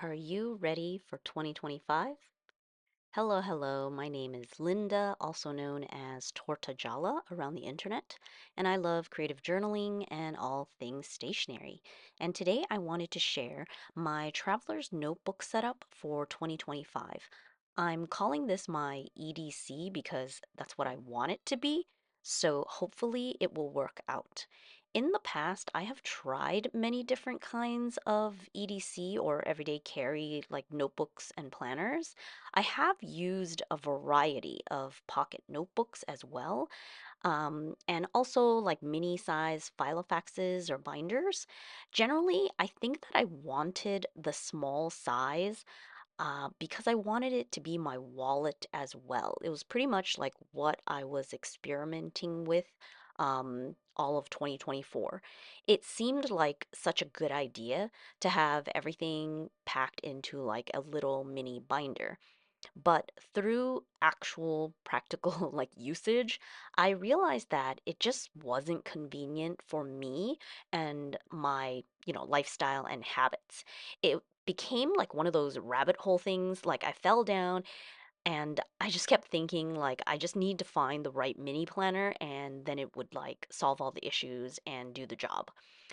Are you ready for 2025? Hello, hello. My name is Linda, also known as Tortajala around the internet, and I love creative journaling and all things stationery. And today I wanted to share my traveler's notebook setup for 2025. I'm calling this my EDC because that's what I want it to be, so hopefully it will work out. In the past, I have tried many different kinds of EDC or everyday carry like notebooks and planners. I have used a variety of pocket notebooks as well, and also like mini size filofaxes or binders. Generally, I think that I wanted the small size because I wanted it to be my wallet as well. It was pretty much like what I was experimenting with all of 2024. It seemed like such a good idea to have everything packed into like a little mini binder. But through actual practical like usage, I realized that it just wasn't convenient for me and my, lifestyle and habits. It became like one of those rabbit hole things. Like I fell down and I just kept thinking, like, I just need to find the right mini planner and then it would like solve all the issues and do the job.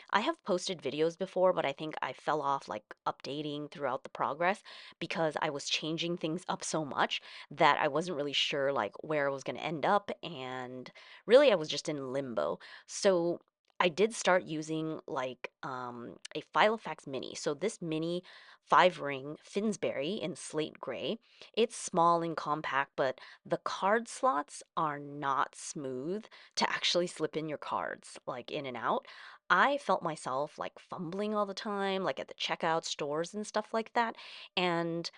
I have posted videos before, but I think I fell off like updating throughout the progress because I was changing things up so much that I wasn't really sure like where I was going to end up. And really, I was just in limbo. So I did start using like a Filofax Mini. So this mini 5 ring Finsbury in slate gray, it's small and compact, but the card slots are not smooth to actually slip in your cards, like in and out. I felt myself like fumbling all the time, like at the checkout stores and stuff like that. And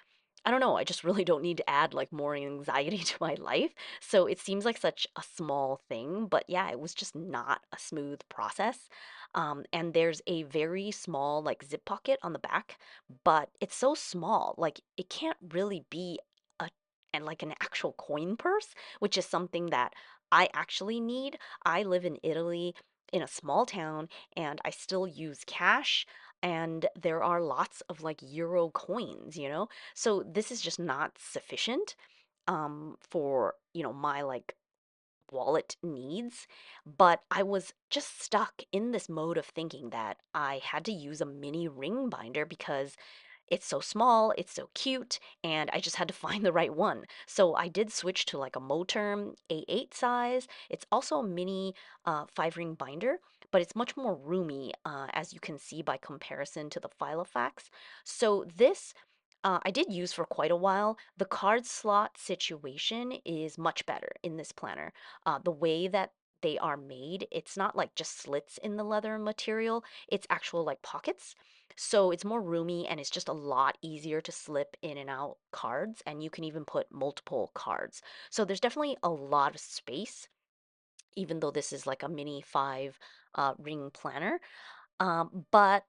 I don't know, I just really don't need to add like more anxiety to my life. So it seems like such a small thing, but yeah, it was just not a smooth process. And there's a very small like zip pocket on the back, but it's so small, like it can't really be a and like an actual coin purse, which is something that I actually need. I live in Italy in a small town and I still use cash and there are lots of like euro coins. So this is just not sufficient for, my like wallet needs, but I was just stuck in this mode of thinking that I had to use a mini ring binder because it's so small, it's so cute, and I just had to find the right one. So I did switch to like a Moterm A8 size. It's also a mini 5 ring binder, but it's much more roomy, as you can see by comparison to the Filofax. So this I did use for quite a while. The card slot situation is much better in this planner. The way that they are made, it's not like just slits in the leather material, it's actual like pockets. So it's more roomy and it's just a lot easier to slip in and out cards, and you can even put multiple cards. So there's definitely a lot of space, even though this is like a mini 5 ring planner. But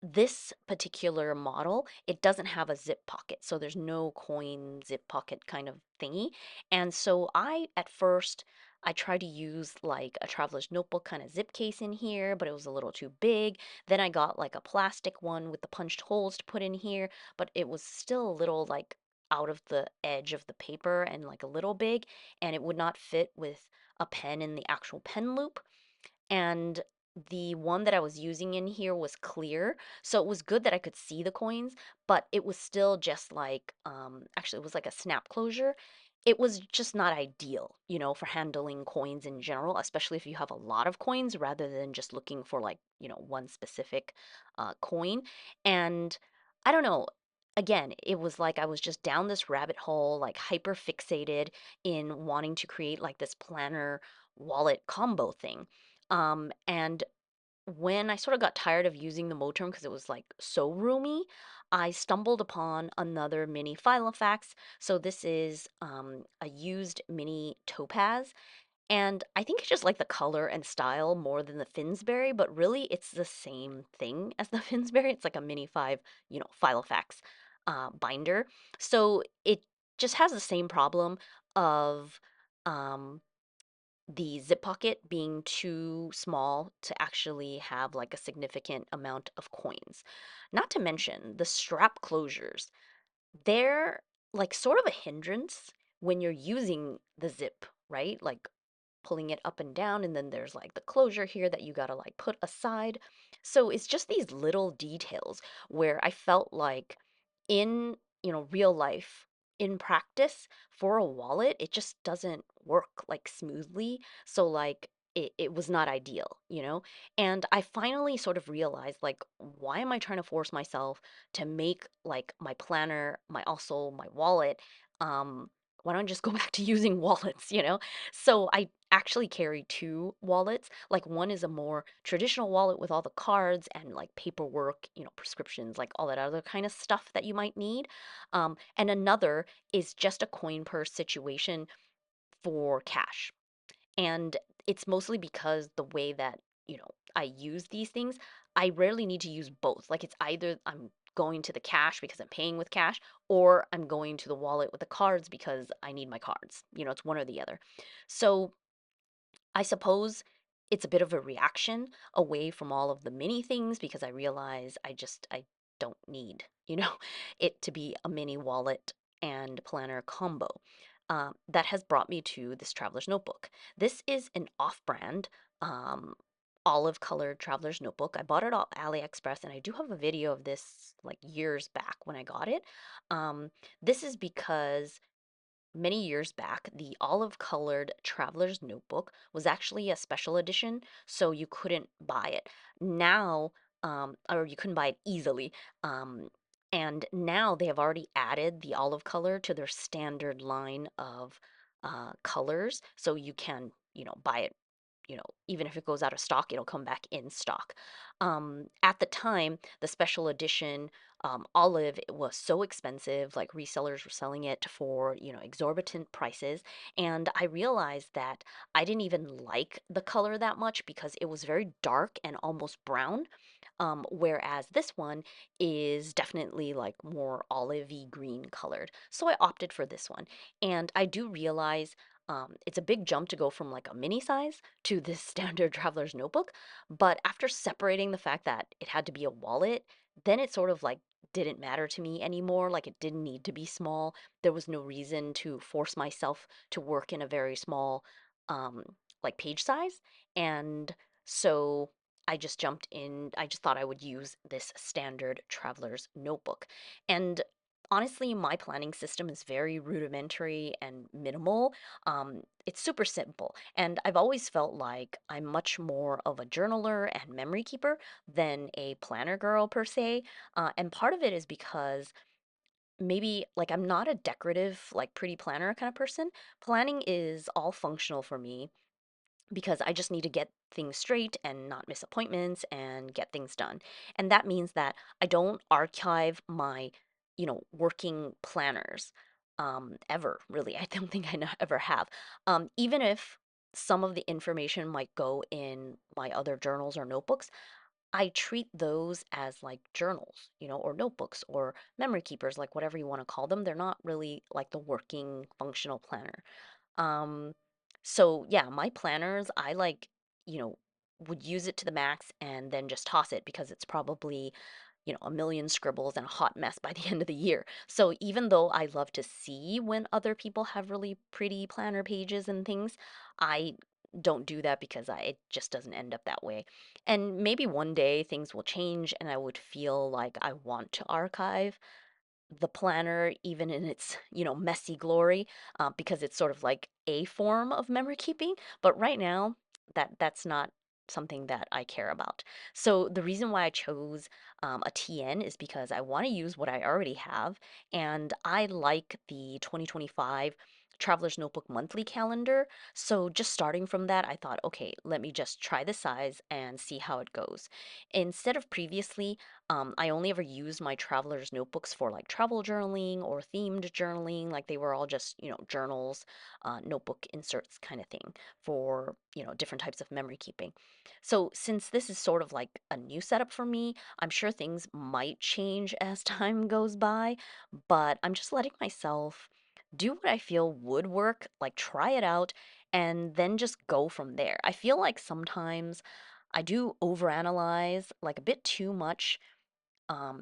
this particular model, it doesn't have a zip pocket, so there's no coin zip pocket kind of thingy. And so at first, I tried to use like a traveler's notebook kind of zip case in here, but it was a little too big. Then I got like a plastic one with the punched holes to put in here, but it was still a little like out of the edge of the paper and like a little big, and it would not fit with a pen in the actual pen loop. And the one that I was using in here was clear, so it was good that I could see the coins, but it was still just like actually it was like a snap closure. It was just not ideal, for handling coins in general, especially if you have a lot of coins rather than just looking for like, one specific coin. And I don't know, again, it was like I was just down this rabbit hole, like hyper fixated in wanting to create like this planner wallet combo thing. And when I sort of got tired of using the Moterm because it was like so roomy, I stumbled upon another mini Filofax. So this is a used mini Topaz. And I think I just like the color and style more than the Finsbury, but really it's the same thing as the Finsbury. It's like a mini 5, Filofax binder. So it just has the same problem of um, the zip pocket being too small to actually have like a significant amount of coins. Not to mention the strap closures. They're like sort of a hindrance when you're using the zip, right? Like pulling it up and down, and then there's like the closure here that you gotta like put aside. So it's just these little details where I felt like in, real life, in practice, for a wallet, it just doesn't work like smoothly. So like it was not ideal, you know? And I finally sort of realized like, why am I trying to force myself to make like my planner, my wallet, um, why don't I just go back to using wallets, you know? So I actually carry two wallets. Like one is a more traditional wallet with all the cards and like paperwork, prescriptions, like all that other kind of stuff that you might need. And another is just a coin purse situation for cash. And it's mostly because the way that, I use these things, I rarely need to use both. Like it's either I'm going to the cash because I'm paying with cash, or I'm going to the wallet with the cards because I need my cards. It's one or the other. So I suppose it's a bit of a reaction away from all of the mini things because I realize I don't need, it to be a mini wallet and planner combo. That has brought me to this traveler's notebook. This is an off-brand um, olive colored traveler's notebook. I bought it off AliExpress, and I do have a video of this like years back when I got it. Um, this is because many years back, the olive colored traveler's notebook was actually a special edition, so you couldn't buy it. Now, or you couldn't buy it easily. Um, and now they have already added the olive color to their standard line of colors, so you can, buy it, even if it goes out of stock, it'll come back in stock. At the time, the special edition olive, it was so expensive, like resellers were selling it for, exorbitant prices. And I realized that I didn't even like the color that much because it was very dark and almost brown. Whereas this one is definitely like more olivey green colored. So I opted for this one. And I do realize it's a big jump to go from like a mini size to this standard traveler's notebook. But after separating the fact that it had to be a wallet, then it sort of like didn't matter to me anymore. Like it didn't need to be small. There was no reason to force myself to work in a very small, um, like page size. And so I just jumped in. I just thought I would use this standard traveler's notebook. And honestly, my planning system is very rudimentary and minimal. It's super simple. And I've always felt like I'm much more of a journaler and memory keeper than a planner girl per se. And part of it is because maybe like I'm not a decorative, like pretty planner kind of person. Planning is all functional for me because I just need to get things straight and not miss appointments and get things done. And that means that I don't archive my, working planners ever, really. I don't think ever have. Even if some of the information might go in my other journals or notebooks, I treat those as like journals, or notebooks or memory keepers, like whatever you want to call them. They're not really like the working functional planner. Um, so yeah, my planners, I like, you know, would use it to the max and then just toss it because it's probably, a million scribbles and a hot mess by the end of the year. So even though I love to see when other people have really pretty planner pages and things, I don't do that because it just doesn't end up that way. And maybe one day things will change and I would feel like I want to archive the planner even in its messy glory, because it's sort of like a form of memory keeping, but right now that's not something that I care about. So the reason why I chose a TN is because I want to use what I already have, and I like the 2025 Traveler's Notebook monthly calendar. So just starting from that, I thought, okay, let me just try the size and see how it goes. Instead of previously, I only ever used my traveler's notebooks for like travel journaling or themed journaling. Like they were all just, journals, notebook inserts kind of thing for, different types of memory keeping. So since this is sort of like a new setup for me, I'm sure things might change as time goes by, but I'm just letting myself do what I feel would work, like try it out and then just go from there. I feel like sometimes I do overanalyze like a bit too much,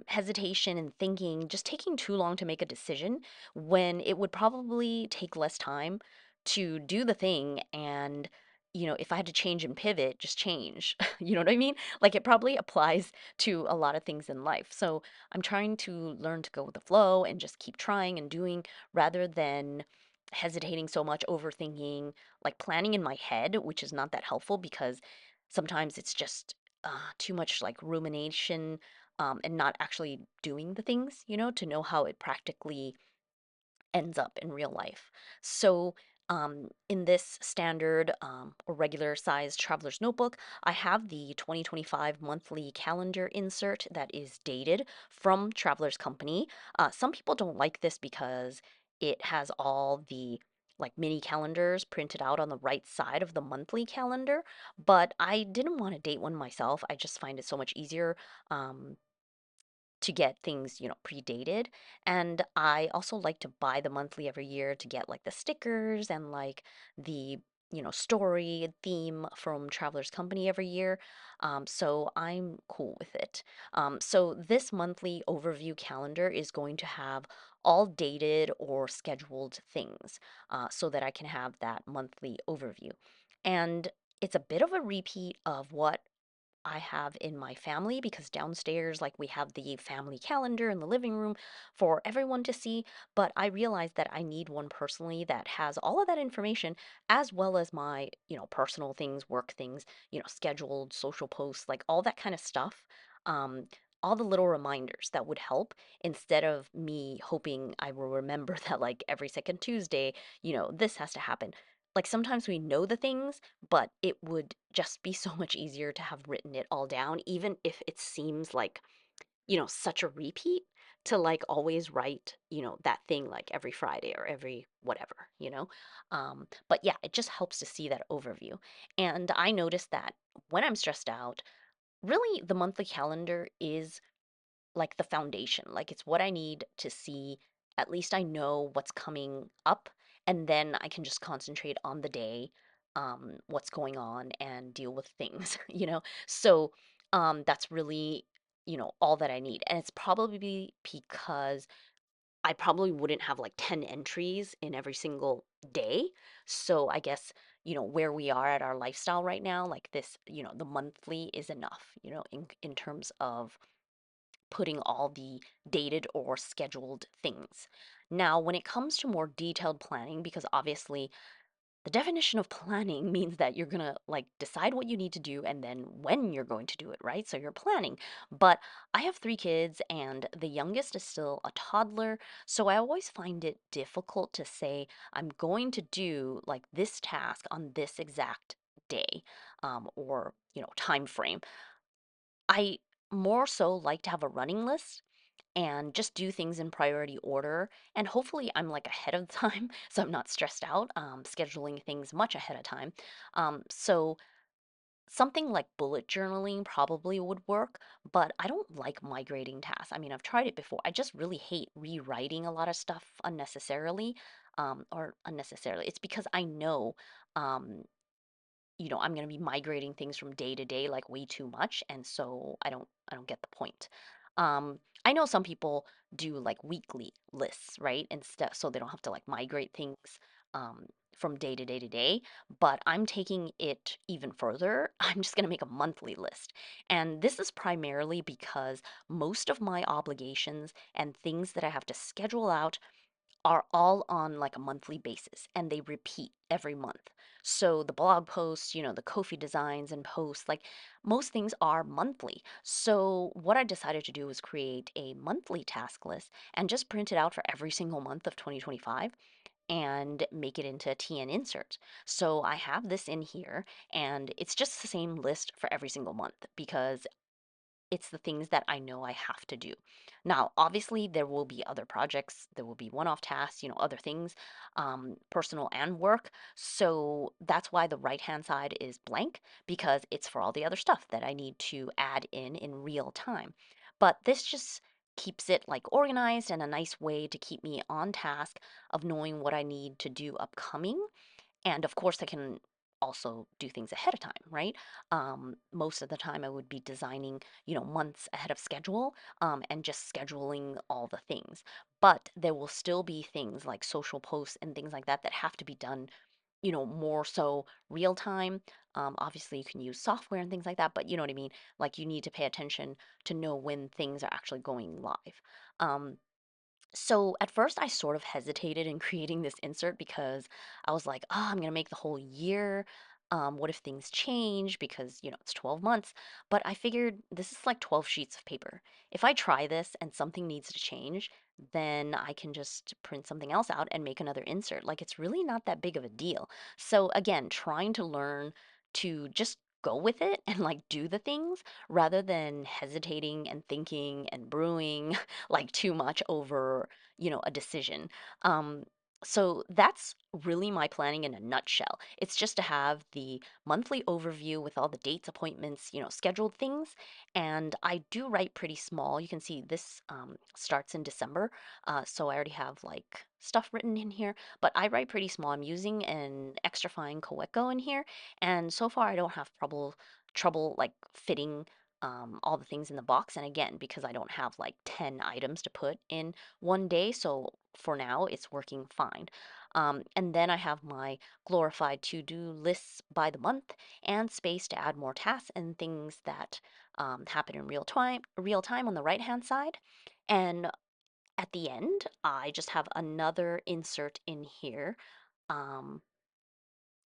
hesitation and thinking, just taking too long to make a decision when it would probably take less time to do the thing. And, if I had to change and pivot, just change. You know what I mean? Like it probably applies to a lot of things in life. So I'm trying to learn to go with the flow and just keep trying and doing rather than hesitating so much, overthinking, like planning in my head, which is not that helpful because sometimes it's just too much like rumination, and not actually doing the things, to know how it practically ends up in real life. So, in this standard or regular size traveler's notebook, I have the 2025 monthly calendar insert that is dated from Traveler's Company. Some people don't like this because it has all the like mini calendars printed out on the right side of the monthly calendar, but I didn't want to date one myself. I just find it so much easier. Um, to get things, predated. And I also like to buy the monthly every year to get like the stickers and like the, story theme from Traveler's Company every year. So I'm cool with it. So this monthly overview calendar is going to have all dated or scheduled things, so that I can have that monthly overview. And it's a bit of a repeat of what I have in my family because downstairs, like we have the family calendar in the living room for everyone to see. But I realized that I need one personally that has all of that information as well as my, personal things, work things, scheduled social posts, like all that kind of stuff. Um, all the little reminders that would help instead of me hoping I will remember that like every second Tuesday, this has to happen. Like sometimes we know the things, but it would just be so much easier to have written it all down, even if it seems like, such a repeat to like always write, that thing like every Friday or every whatever, But yeah, it just helps to see that overview. And I noticed that when I'm stressed out, really the monthly calendar is like the foundation. Like it's what I need to see. At least I know what's coming up, and then I can just concentrate on the day, what's going on, and deal with things, So that's really, all that I need. And it's probably because I probably wouldn't have like 10 entries in every single day. So I guess, where we are at our lifestyle right now, like this, the monthly is enough, in terms of putting all the dated or scheduled things. Now, when it comes to more detailed planning, because obviously the definition of planning means that you're going to like decide what you need to do and then when you're going to do it, right? So you're planning. But I have 3 kids and the youngest is still a toddler. So I always find it difficult to say, I'm going to do like this task on this exact day, or, time frame. I more so like to have a running list and just do things in priority order. And hopefully, I'm like ahead of time, so I'm not stressed out, scheduling things much ahead of time. So something like bullet journaling probably would work, but I don't like migrating tasks. I mean, I've tried it before. I just really hate rewriting a lot of stuff unnecessarily, or unnecessarily. It's because I know. Um, I'm going to be migrating things from day to day like way too much, and so I don't get the point. I know some people do like weekly lists, right? Instead, so they don't have to like migrate things um from day to day to day, but I'm taking it even further. I'm just going to make a monthly list. And this is primarily because most of my obligations and things that I have to schedule out are all on like a monthly basis and they repeat every month. So the blog posts, the Kofi designs and posts, like most things are monthly. So what I decided to do was create a monthly task list and just print it out for every single month of 2025 and make it into a TN insert. So I have this in here and it's just the same list for every single month because it's the things that I know I have to do. Now, obviously, there will be other projects, there will be one off tasks, other things, personal and work. So that's why the right hand side is blank because it's for all the other stuff that I need to add in real time. But this just keeps it like organized and a nice way to keep me on task of knowing what I need to do upcoming And of course, I can also do things ahead of time, right? Most of the time, I would be designing, months ahead of schedule, and just scheduling all the things. But there will still be things like social posts and things like that that have to be done, more so real time. Obviously, you can use software and things like that, but you know what I mean? Like, you need to pay attention to know when things are actually going live. Um, so at first, I sort of hesitated in creating this insert because I was like, oh, I'm going to make the whole year. What if things change? Because, it's 12 months. But I figured this is like 12 sheets of paper. If I try this and something needs to change, then I can just print something else out and make another insert. Like, it's really not that big of a deal. So again, trying to learn to just go with it and like do the things rather than hesitating and thinking and brewing like too much over, a decision. Um, so that's really my planning in a nutshell. It's just to have the monthly overview with all the dates, appointments, scheduled things. And I do write pretty small. You can see this starts in December. So I already have like stuff written in here, but I write pretty small. I'm using an extra fine Coeco in here. And so far I don't have trouble like fitting all the things in the box. And again, because I don't have like 10 items to put in one day, so for now it's working fine. And then I have my glorified to-do lists by the month and space to add more tasks and things that happen in real time on the right hand side. And at the end, I just have another insert in here. Um,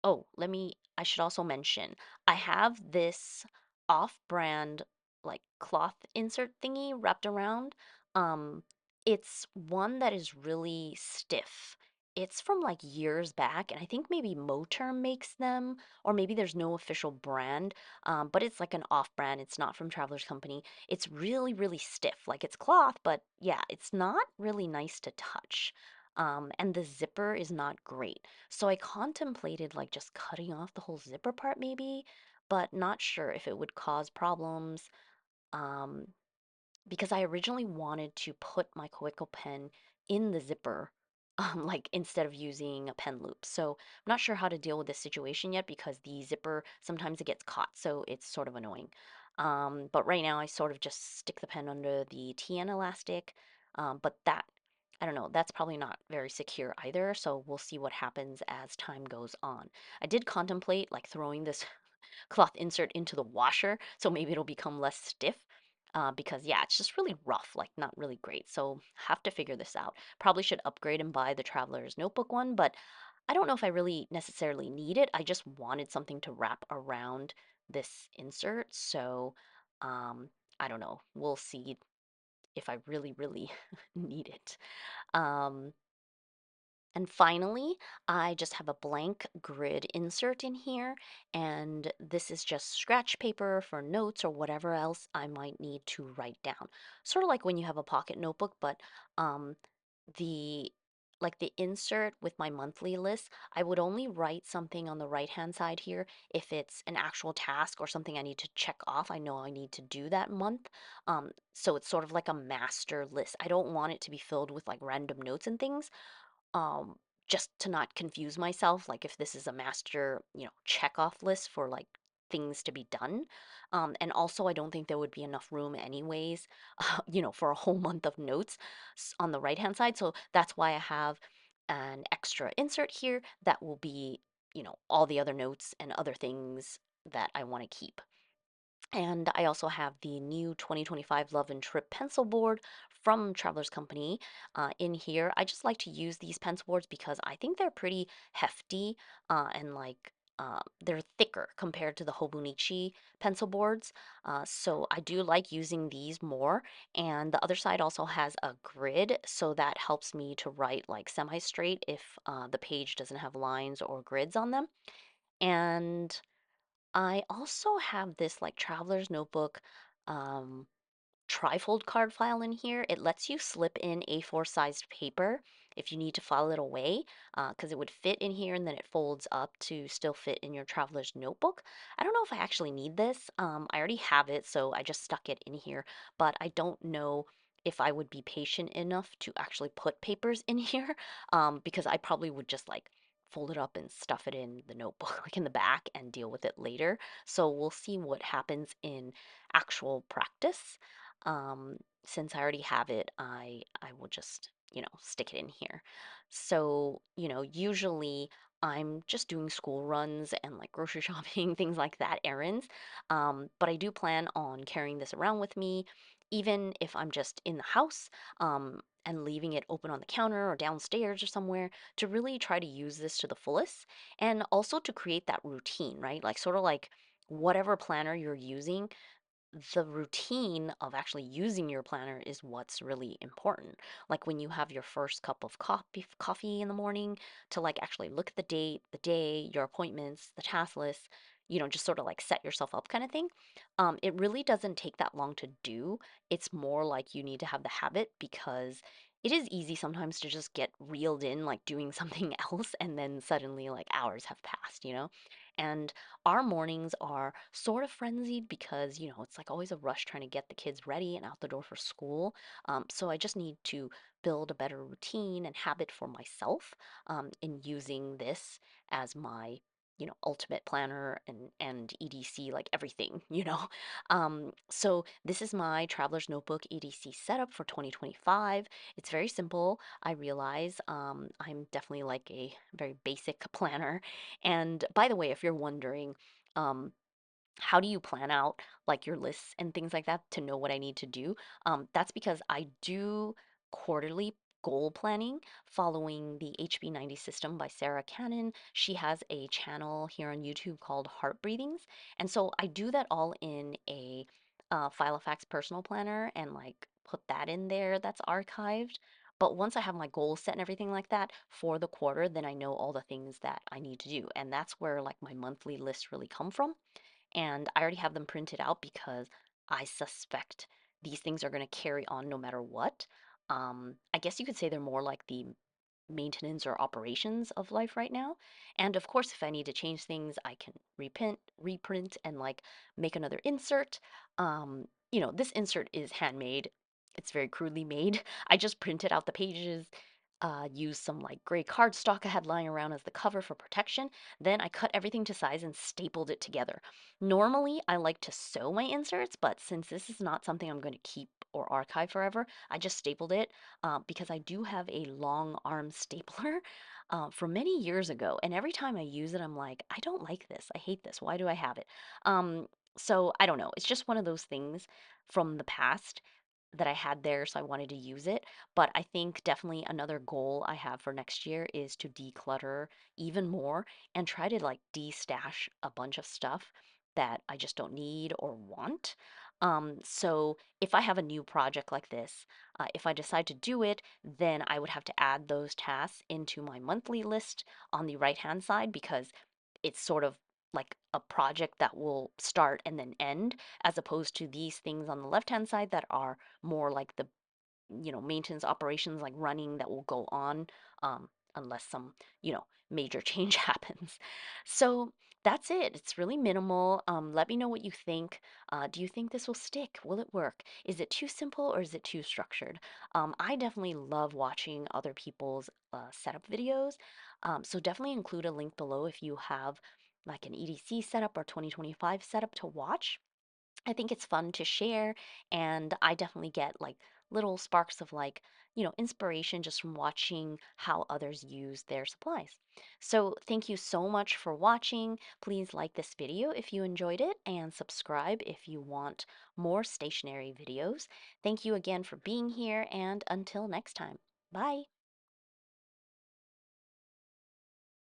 Oh, I should also mention, I have this off-brand like cloth insert thingy wrapped around. Um, it's one that is really stiff. It's from like years back, and I think maybe Moterm makes them, or maybe there's no official brand, but it's like an off-brand. It's not from Traveler's Company. It's really, really stiff. Like it's cloth, but yeah, it's not really nice to touch. And the zipper is not great. So I contemplated like just cutting off the whole zipper part maybe, but not sure if it would cause problems. Um, because I originally wanted to put my Coeco pen in the zipper, like instead of using a pen loop. So I'm not sure how to deal with this situation yet because the zipper sometimes it gets caught, so it's sort of annoying. But right now I sort of just stick the pen under the TN elastic, but that I don't know, that's probably not very secure either, so we'll see what happens as time goes on. I did contemplate like throwing this cloth insert into the washer, so maybe it'll become less stiff. Because yeah, it's just really rough, like not really great. So have to figure this out. Probably should upgrade and buy the Traveler's Notebook one, but I don't know if I really necessarily need it. I just wanted something to wrap around this insert. So I don't know. We'll see if I really, really need it. Um, and finally, I just have a blank grid insert in here, and this is just scratch paper for notes or whatever else I might need to write down. Sort of like when you have a pocket notebook, but um, the like the insert with my monthly list, I would only write something on the right hand side here if it's an actual task or something I need to check off. I know I need to do that month. So it's sort of like a master list. I don't want it to be filled with like random notes and things, um, just to not confuse myself, like if this is a master, check off list for like things to be done. And also, I don't think there would be enough room, anyways, for a whole month of notes on the right hand side. So that's why I have an extra insert here that will be, all the other notes and other things that I want to keep. And I also have the new 2025 Love and Trip pencil board from Traveler's Company in here. I just like to use these pencil boards because I think they're pretty hefty, and like they're thicker compared to the Hobonichi pencil boards. So I do like using these more. And the other side also has a grid, so that helps me to write like semi-straight if the page doesn't have lines or grids on them. And I also have this like traveler's notebook um, trifold card file in here. It lets you slip in A4 sized paper if you need to file it away, because it would fit in here and then it folds up to still fit in your traveler's notebook. I don't know if I actually need this. I already have it, so I just stuck it in here, but I don't know if I would be patient enough to actually put papers in here, because I probably would just like fold it up and stuff it in the notebook, like in the back, and deal with it later. So we'll see what happens in actual practice. Um, since I already have it, I will just, stick it in here. So, usually I'm just doing school runs and like grocery shopping, things like that, errands. But I do plan on carrying this around with me, even if I'm just in the house, and leaving it open on the counter or downstairs or somewhere, to really try to use this to the fullest, and also to create that routine, right? Like, sort of like whatever planner you're using, the routine of actually using your planner is what's really important. Like when you have your first cup of coffee in the morning, to like actually look at the date, the day, your appointments, the task list, just sort of like set yourself up kind of thing. It really doesn't take that long to do. It's more like you need to have the habit, because it is easy sometimes to just get reeled in like doing something else, and then suddenly like hours have passed. And our mornings are sort of frenzied because, it's like always a rush trying to get the kids ready and out the door for school. So I just need to build a better routine and habit for myself, in using this as my, ultimate planner and EDC, like everything. So this is my Traveler's Notebook EDC setup for 2025. It's very simple. I realize I'm definitely like a very basic planner. And by the way, if you're wondering, um, how do you plan out like your lists and things like that to know what I need to do? That's because I do quarterly goal planning following the HB90 system by Sarah Cannon. She has a channel here on YouTube called Heart Breathings. And so I do that all in a Filofax personal planner, and like put that in there that's archived. But once I have my goals set and everything like that for the quarter, then I know all the things that I need to do. And that's where like my monthly lists really come from, and I already have them printed out because I suspect these things are going to carry on no matter what. I guess you could say they're more like the maintenance or operations of life right now. And of course, if I need to change things, I can reprint, and like make another insert. This insert is handmade. It's very crudely made. I just printed out the pages, used some like gray cardstock I had lying around as the cover for protection. Then I cut everything to size and stapled it together. Normally, I like to sew my inserts, but since this is not something I'm going to keep or archive forever, I just stapled it, because I do have a long arm stapler from many years ago. And every time I use it, I'm like, I don't like this. I hate this. Why do I have it? Um, so I don't know. It's just one of those things from the past that I had there, so I wanted to use it. But I think definitely another goal I have for next year is to declutter even more, and try to like de-stash a bunch of stuff that I just don't need or want. So if I have a new project like this, if I decide to do it, then I would have to add those tasks into my monthly list on the right hand side, because it's sort of like a project that will start and then end, as opposed to these things on the left hand side that are more like the, maintenance operations, like running, that will go on, unless some, major change happens. So that's it. It's really minimal. Let me know what you think. Do you think this will stick? Will it work? Is it too simple or is it too structured? I definitely love watching other people's setup videos. So definitely include a link below if you have like an EDC setup or 2025 setup to watch. I think it's fun to share, and I definitely get like little sparks of like, inspiration just from watching how others use their supplies. So, thank you so much for watching. Please like this video if you enjoyed it, and subscribe if you want more stationery videos. Thank you again for being here, and until next time. Bye.